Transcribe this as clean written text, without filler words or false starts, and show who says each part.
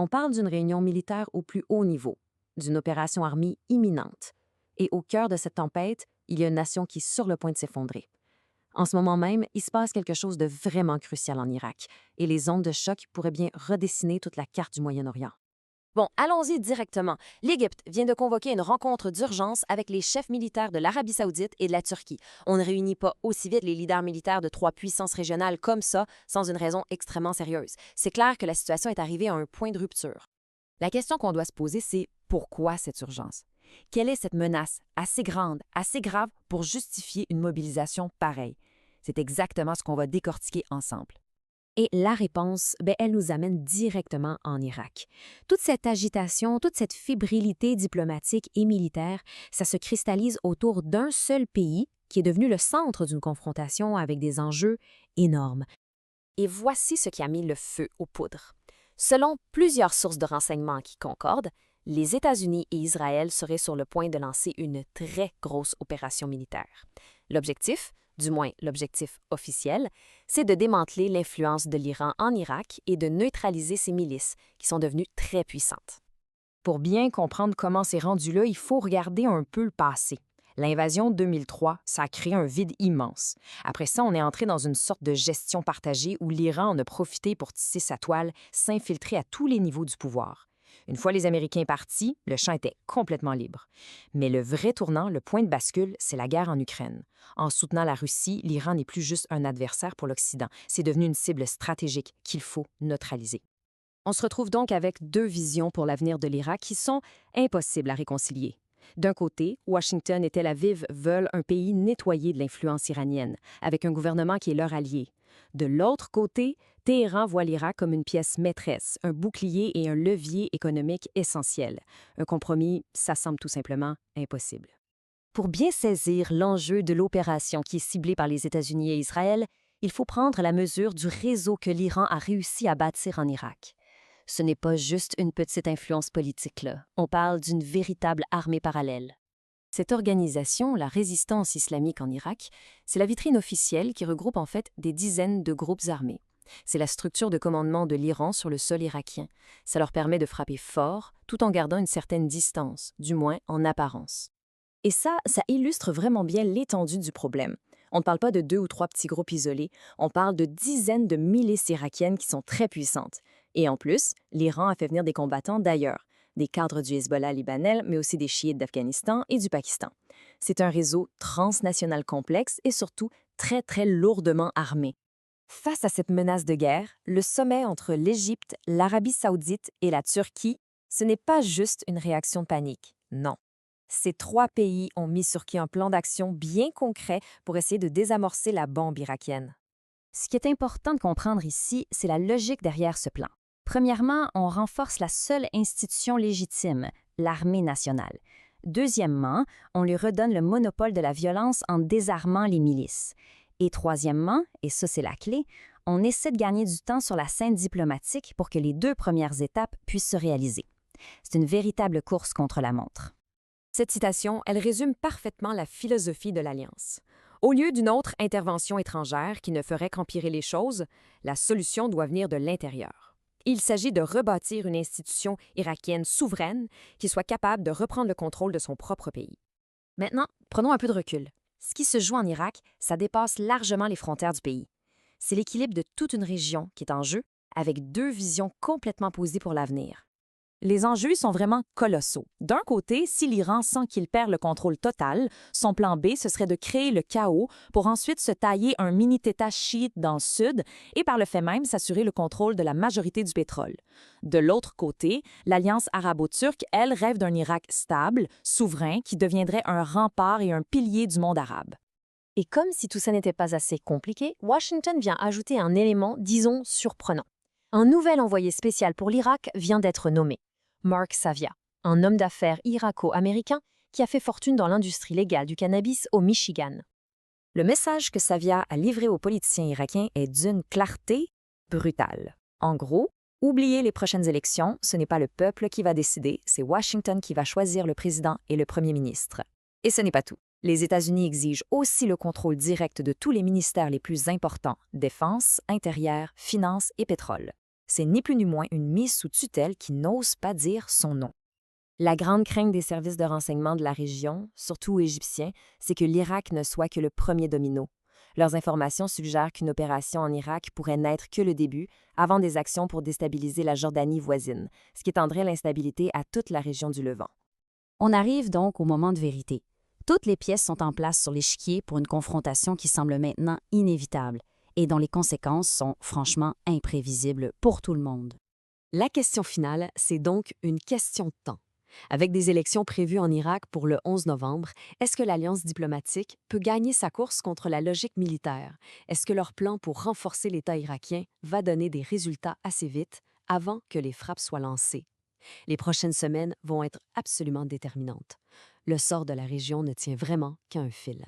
Speaker 1: On parle d'une réunion militaire au plus haut niveau, d'une opération armée imminente. Et au cœur de cette tempête, il y a une nation qui est sur le point de s'effondrer. En ce moment même, il se passe quelque chose de vraiment crucial en Irak, et les ondes de choc pourraient bien redessiner toute la carte du Moyen-Orient.
Speaker 2: Bon, allons-y directement. L'Égypte vient de convoquer une rencontre d'urgence avec les chefs militaires de l'Arabie saoudite et de la Turquie. On ne réunit pas aussi vite les leaders militaires de trois puissances régionales comme ça sans une raison extrêmement sérieuse. C'est clair que la situation est arrivée à un point de rupture. La question qu'on doit se poser, c'est pourquoi cette urgence? Quelle est cette menace assez grande, assez grave pour justifier une mobilisation pareille? C'est exactement ce qu'on va décortiquer ensemble.
Speaker 1: Et la réponse, elle nous amène directement en Irak. Toute cette agitation, toute cette fébrilité diplomatique et militaire, ça se cristallise autour d'un seul pays qui est devenu le centre d'une confrontation avec des enjeux énormes.
Speaker 2: Et voici ce qui a mis le feu aux poudres. Selon plusieurs sources de renseignements qui concordent, les États-Unis et Israël seraient sur le point de lancer une très grosse opération militaire. L'objectif, du moins l'objectif officiel, c'est de démanteler l'influence de l'Iran en Irak et de neutraliser ses milices, qui sont devenues très puissantes.
Speaker 1: Pour bien comprendre comment c'est rendu là, il faut regarder un peu le passé. L'invasion de 2003, ça a créé un vide immense. Après ça, on est entré dans une sorte de gestion partagée où l'Iran en a profité pour tisser sa toile, s'infiltrer à tous les niveaux du pouvoir. Une fois les Américains partis, le champ était complètement libre. Mais le vrai tournant, le point de bascule, c'est la guerre en Ukraine. En soutenant la Russie, l'Iran n'est plus juste un adversaire pour l'Occident, c'est devenu une cible stratégique qu'il faut neutraliser. On se retrouve donc avec deux visions pour l'avenir de l'Irak qui sont impossibles à réconcilier. D'un côté, Washington et Tel Aviv veulent un pays nettoyé de l'influence iranienne, avec un gouvernement qui est leur allié. De l'autre côté, Téhéran voit l'Irak comme une pièce maîtresse, un bouclier et un levier économique essentiel. Un compromis, ça semble tout simplement impossible.
Speaker 2: Pour bien saisir l'enjeu de l'opération qui est ciblée par les États-Unis et Israël, il faut prendre la mesure du réseau que l'Iran a réussi à bâtir en Irak. Ce n'est pas juste une petite influence politique, là. On parle d'une véritable armée parallèle. Cette organisation, la Résistance islamique en Irak, c'est la vitrine officielle qui regroupe en fait des dizaines de groupes armés. C'est la structure de commandement de l'Iran sur le sol irakien. Ça leur permet de frapper fort tout en gardant une certaine distance, du moins en apparence.
Speaker 1: Et ça illustre vraiment bien l'étendue du problème. On ne parle pas de deux ou trois petits groupes isolés, on parle de dizaines de milices irakiennes qui sont très puissantes. Et en plus, l'Iran a fait venir des combattants d'ailleurs, des cadres du Hezbollah libanais, mais aussi des chiites d'Afghanistan et du Pakistan. C'est un réseau transnational complexe et surtout très, très lourdement armé. Face à cette menace de guerre, le sommet entre l'Égypte, l'Arabie saoudite et la Turquie, ce n'est pas juste une réaction de panique, non. Ces trois pays ont mis sur pied un plan d'action bien concret pour essayer de désamorcer la bombe irakienne.
Speaker 2: Ce qui est important de comprendre ici, c'est la logique derrière ce plan. Premièrement, on renforce la seule institution légitime, l'armée nationale. Deuxièmement, on lui redonne le monopole de la violence en désarmant les milices. Et troisièmement, et ça c'est la clé, on essaie de gagner du temps sur la scène diplomatique pour que les deux premières étapes puissent se réaliser. C'est une véritable course contre la montre.
Speaker 1: Cette citation, elle résume parfaitement la philosophie de l'Alliance. Au lieu d'une autre intervention étrangère qui ne ferait qu'empirer les choses, la solution doit venir de l'intérieur. Il s'agit de rebâtir une institution irakienne souveraine qui soit capable de reprendre le contrôle de son propre pays. Maintenant, prenons un peu de recul. Ce qui se joue en Irak, ça dépasse largement les frontières du pays. C'est l'équilibre de toute une région qui est en jeu, avec deux visions complètement opposées pour l'avenir. Les enjeux sont vraiment colossaux. D'un côté, si l'Iran sent qu'il perd le contrôle total, son plan B, ce serait de créer le chaos pour ensuite se tailler un mini-État chiite dans le sud et par le fait même s'assurer le contrôle de la majorité du pétrole. De l'autre côté, l'Alliance arabo-turque, elle, rêve d'un Irak stable, souverain, qui deviendrait un rempart et un pilier du monde arabe.
Speaker 2: Et comme si tout ça n'était pas assez compliqué, Washington vient ajouter un élément, disons, surprenant. Un nouvel envoyé spécial pour l'Irak vient d'être nommé. Mark Savia, un homme d'affaires irako-américain qui a fait fortune dans l'industrie légale du cannabis au Michigan.
Speaker 1: Le message que Savia a livré aux politiciens irakiens est d'une clarté brutale. En gros, oubliez les prochaines élections, ce n'est pas le peuple qui va décider, c'est Washington qui va choisir le président et le premier ministre. Et ce n'est pas tout. Les États-Unis exigent aussi le contrôle direct de tous les ministères les plus importants, défense, intérieur, finances et pétrole. C'est ni plus ni moins une mise sous tutelle qui n'ose pas dire son nom. La grande crainte des services de renseignement de la région, surtout égyptiens, c'est que l'Irak ne soit que le premier domino. Leurs informations suggèrent qu'une opération en Irak pourrait n'être que le début, avant des actions pour déstabiliser la Jordanie voisine, ce qui étendrait l'instabilité à toute la région du Levant.
Speaker 2: On arrive donc au moment de vérité. Toutes les pièces sont en place sur l'échiquier pour une confrontation qui semble maintenant inévitable et dont les conséquences sont franchement imprévisibles pour tout le monde.
Speaker 3: La question finale, c'est donc une question de temps. Avec des élections prévues en Irak pour le 11 novembre, est-ce que l'alliance diplomatique peut gagner sa course contre la logique militaire? Est-ce que leur plan pour renforcer l'État irakien va donner des résultats assez vite avant que les frappes soient lancées? Les prochaines semaines vont être absolument déterminantes. Le sort de la région ne tient vraiment qu'à un fil.